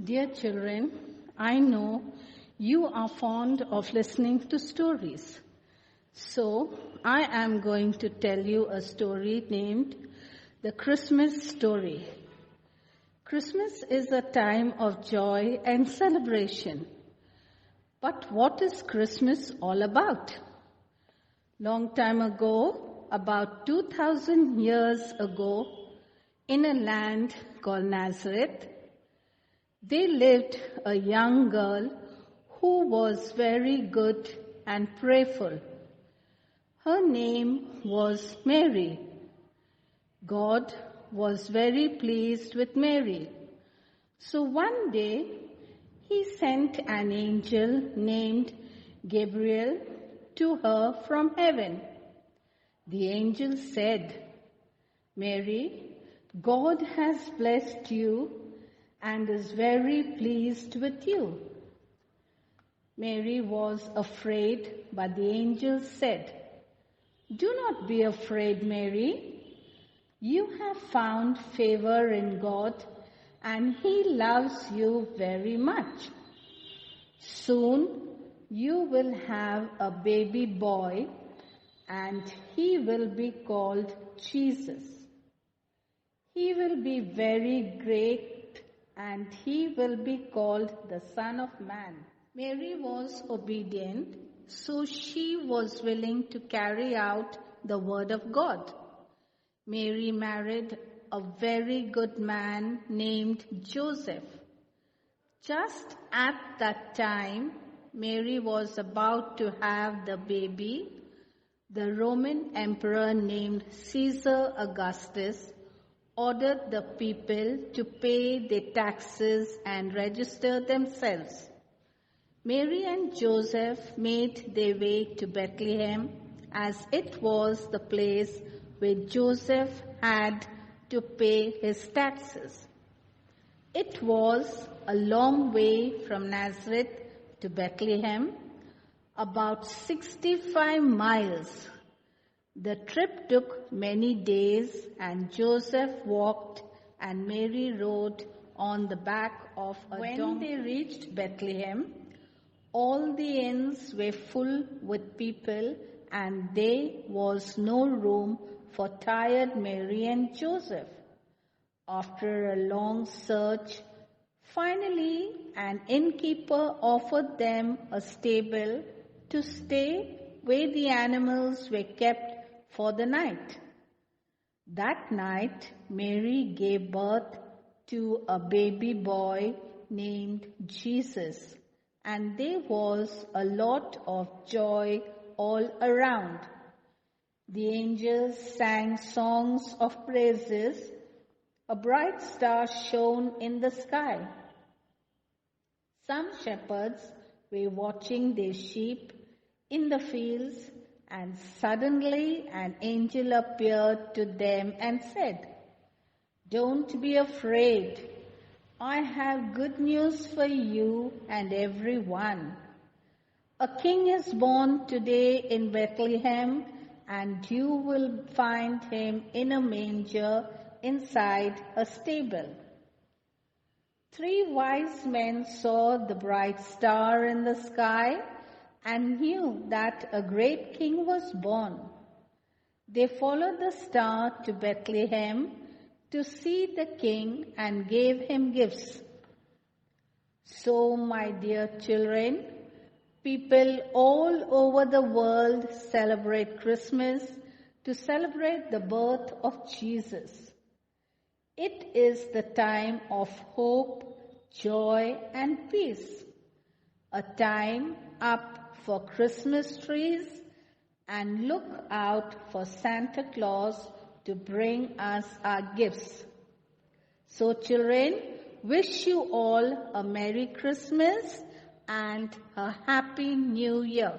Dear children, I know you are fond of listening to stories. So I am going to tell you a story named The Christmas Story. Christmas is a time of joy and celebration. But what is Christmas all about? Long time ago, about 2000 years ago, in a land called Nazareth, there lived a young girl who was very good and prayerful. Her name was Mary. God was very pleased with Mary. So one day, he sent an angel named Gabriel to her from heaven. The angel said, "Mary, God has blessed you and is very pleased with you." Mary was afraid, but the angel said, "Do not be afraid, Mary. You have found favor in God, and He loves you very much. Soon you will have a baby boy, and He will be called Jesus. He will be very great, and He will be called the Son of Man." Mary was obedient, so she was willing to carry out the word of God. Mary married a very good man named Joseph. Just at that time, Mary was about to have the baby. The Roman emperor named Caesar Augustus ordered the people to pay their taxes and register themselves. Mary and Joseph made their way to Bethlehem, as it was the place where Joseph had to pay his taxes. It was a long way from Nazareth to Bethlehem, about 65 miles. The trip took many days, and Joseph walked and Mary rode on the back of a donkey. When they reached Bethlehem, all the inns were full with people, and there was no room for tired Mary and Joseph. After a long search, finally an innkeeper offered them a stable to stay where the animals were kept for the night. That night, Mary gave birth to a baby boy named Jesus, and there was a lot of joy all around. The angels sang songs of praises. A bright star shone in the sky. Some shepherds were watching their sheep in the fields, and suddenly an angel appeared to them and said, "Don't be afraid. I have good news for you and everyone. A king is born today in Bethlehem, and you will find him in a manger inside a stable." 3 wise men saw the bright star in the sky and knew that a great king was born. They followed the star to Bethlehem to see the king and gave him gifts. So, my dear children, people all over the world celebrate Christmas to celebrate the birth of Jesus. It is the time of hope, joy, and peace, a time up for Christmas trees and look out for Santa Claus to bring us our gifts. So children, wish you all a Merry Christmas and a Happy New Year.